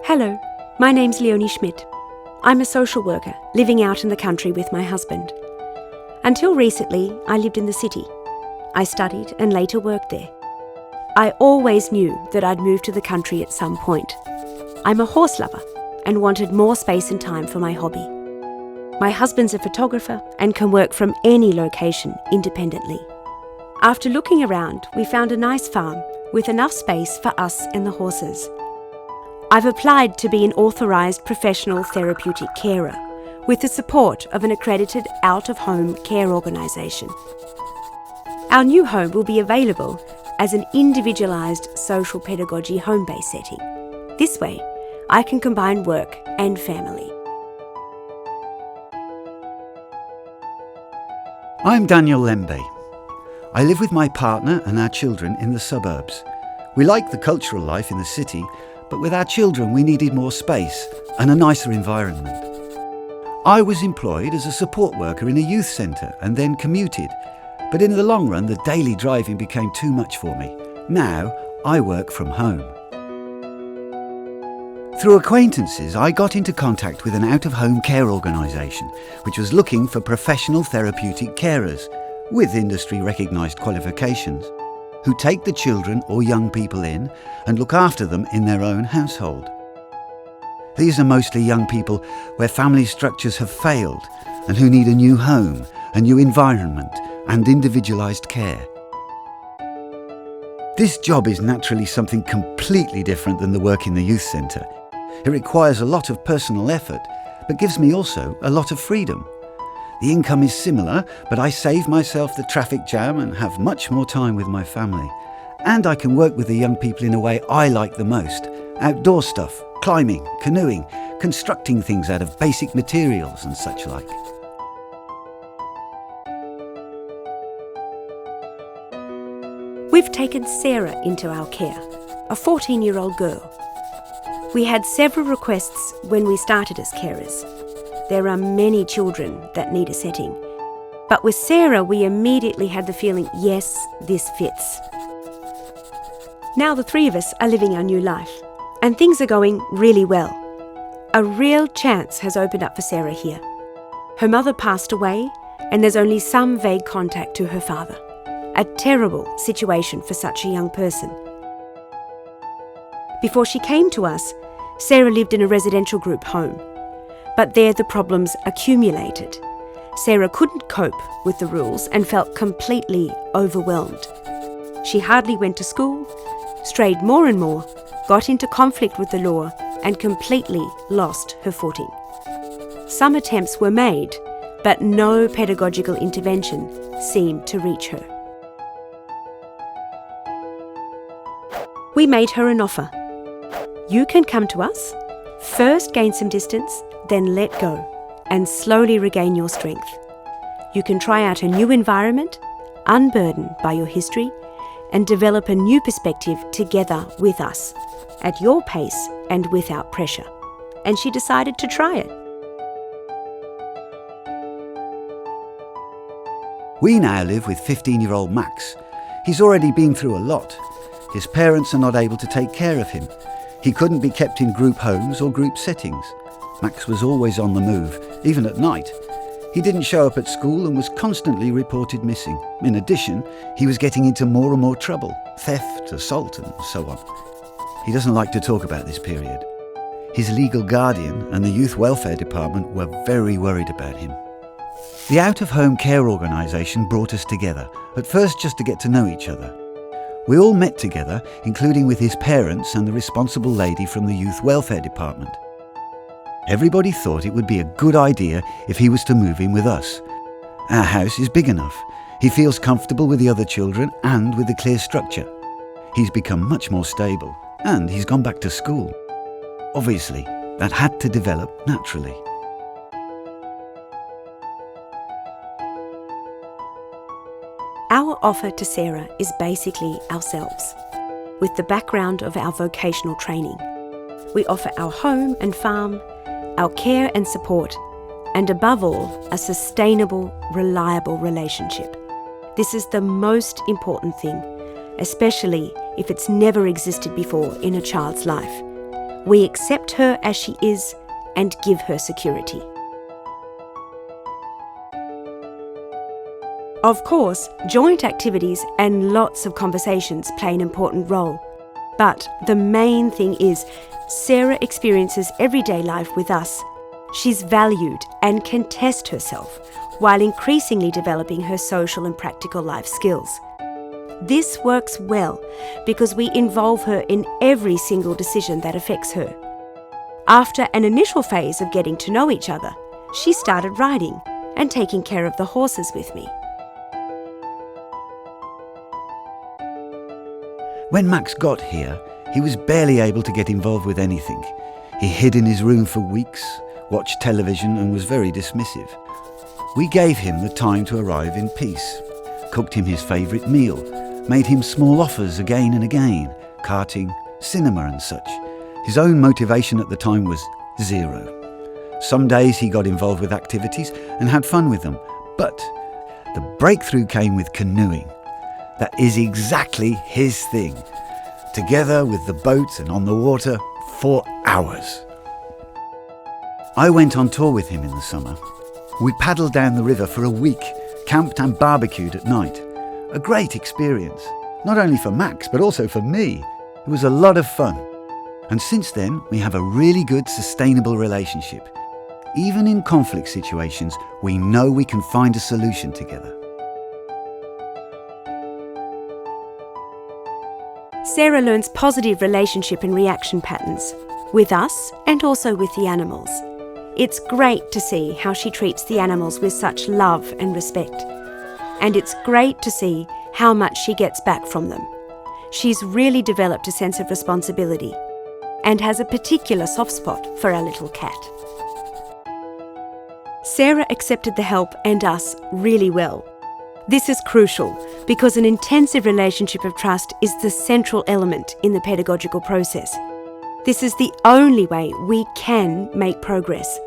Hello, my name's Leonie Schmidt. I'm a social worker living out in the country with my husband. Until recently, I lived in the city. I studied and later worked there. I always knew that I'd move to the country at some point. I'm a horse lover and wanted more space and time for my hobby. My husband's a photographer and can work from any location independently. After looking around, we found a nice farm with enough space for us and the horses. I've applied to be an authorised professional therapeutic carer with the support of an accredited out-of-home care organisation. Our new home will be available as an individualised social pedagogy home-based setting. This way, I can combine work and family. I'm Daniel Lembe. I live with my partner and our children in the suburbs. We like the cultural life in the city, but with our children we needed more space and a nicer environment. I was employed as a support worker in a youth centre and then commuted, but in the long run the daily driving became too much for me. Now I work from home. Through acquaintances, I got into contact with an out-of-home care organisation which was looking for professional therapeutic carers with industry-recognised qualifications who take the children or young people in and look after them in their own household. These are mostly young people where family structures have failed and who need a new home, a new environment and individualised care. This job is naturally something completely different than the work in the youth centre. It requires a lot of personal effort, but gives me also a lot of freedom. The income is similar, but I save myself the traffic jam and have much more time with my family. And I can work with the young people in a way I like the most. Outdoor stuff, climbing, canoeing, constructing things out of basic materials and such like. We've taken Sara into our care, a 14-year-old girl. We had several requests when we started as carers. There are many children that need a setting. But with Sara, we immediately had the feeling, yes, this fits. Now the three of us are living our new life, and things are going really well. A real chance has opened up for Sara here. Her mother passed away, and there's only some vague contact to her father. A terrible situation for such a young person. Before she came to us, Sara lived in a residential group home. But there the problems accumulated. Sara couldn't cope with the rules and felt completely overwhelmed. She hardly went to school, strayed more and more, got into conflict with the law and completely lost her footing. Some attempts were made, but no pedagogical intervention seemed to reach her. We made her an offer. You can come to us, first gain some distance, then let go and slowly regain your strength. You can try out a new environment, unburdened by your history, and develop a new perspective together with us, at your pace and without pressure. And she decided to try it. We now live with 15-year-old Max. He's already been through a lot. His parents are not able to take care of him. He couldn't be kept in group homes or group settings. Max was always on the move, even at night. He didn't show up at school and was constantly reported missing. In addition, he was getting into more and more trouble, theft, assault and so on. He doesn't like to talk about this period. His legal guardian and the youth welfare department were very worried about him. The out-of-home care organisation brought us together, at first just to get to know each other. We all met together, including with his parents and the responsible lady from the youth welfare department. Everybody thought it would be a good idea if he was to move in with us. Our house is big enough. He feels comfortable with the other children and with the clear structure. He's become much more stable and he's gone back to school. Obviously, that had to develop naturally. Our offer to Sara is basically ourselves, with the background of our vocational training. We offer our home and farm, our care and support, and above all, a sustainable, reliable relationship. This is the most important thing, especially if it's never existed before in a child's life. We accept her as she is and give her security. Of course, joint activities and lots of conversations play an important role. But the main thing is, Sara experiences everyday life with us. She's valued and can test herself while increasingly developing her social and practical life skills. This works well because we involve her in every single decision that affects her. After an initial phase of getting to know each other, she started riding and taking care of the horses with me. When Max got here, he was barely able to get involved with anything. He hid in his room for weeks, watched television and was very dismissive. We gave him the time to arrive in peace, cooked him his favourite meal, made him small offers again and again, karting, cinema and such. His own motivation at the time was zero. Some days he got involved with activities and had fun with them, but the breakthrough came with canoeing. That is exactly his thing. Together with the boat and on the water for hours. I went on tour with him in the summer. We paddled down the river for a week, camped and barbecued at night. A great experience, not only for Max but also for me. It was a lot of fun. And since then, we have a really good, sustainable relationship. Even in conflict situations, we know we can find a solution together. Sara learns positive relationship and reaction patterns, with us and also with the animals. It's great to see how she treats the animals with such love and respect. And it's great to see how much she gets back from them. She's really developed a sense of responsibility and has a particular soft spot for our little cat. Sara accepted the help and us really well. This is crucial because an intensive relationship of trust is the central element in the pedagogical process. This is the only way we can make progress.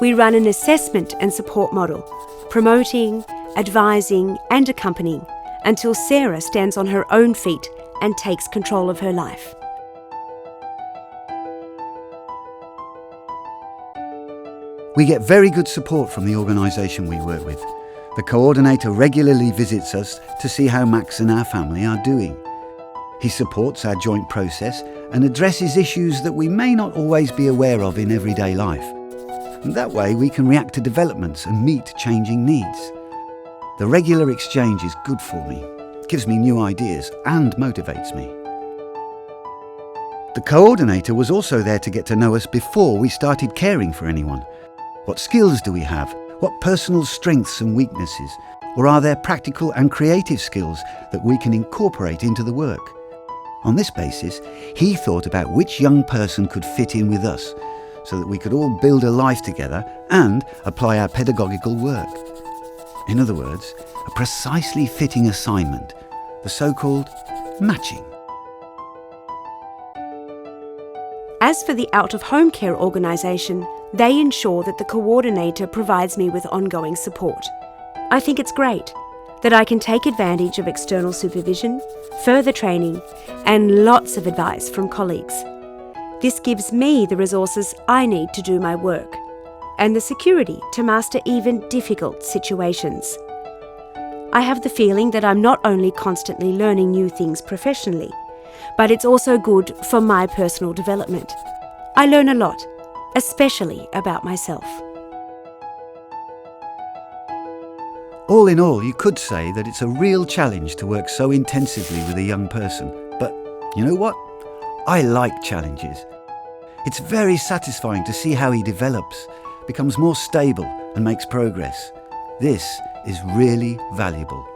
We run an assessment and support model, promoting, advising and accompanying until Sara stands on her own feet and takes control of her life. We get very good support from the organisation we work with. The coordinator regularly visits us to see how Max and our family are doing. He supports our joint process and addresses issues that we may not always be aware of in everyday life. And that way we can react to developments and meet changing needs. The regular exchange is good for me, gives me new ideas and motivates me. The coordinator was also there to get to know us before we started caring for anyone. What skills do we have? What personal strengths and weaknesses? Or are there practical and creative skills that we can incorporate into the work? On this basis, he thought about which young person could fit in with us so that we could all build a life together and apply our pedagogical work. In other words, a precisely fitting assignment, the so-called matching. As for the out-of-home care organisation, they ensure that the coordinator provides me with ongoing support. I think it's great that I can take advantage of external supervision, further training, and lots of advice from colleagues. This gives me the resources I need to do my work and the security to master even difficult situations. I have the feeling that I'm not only constantly learning new things professionally, but it's also good for my personal development. I learn a lot, especially about myself. All in all, you could say that it's a real challenge to work so intensively with a young person. But you know what? I like challenges. It's very satisfying to see how he develops, becomes more stable and makes progress. This is really valuable.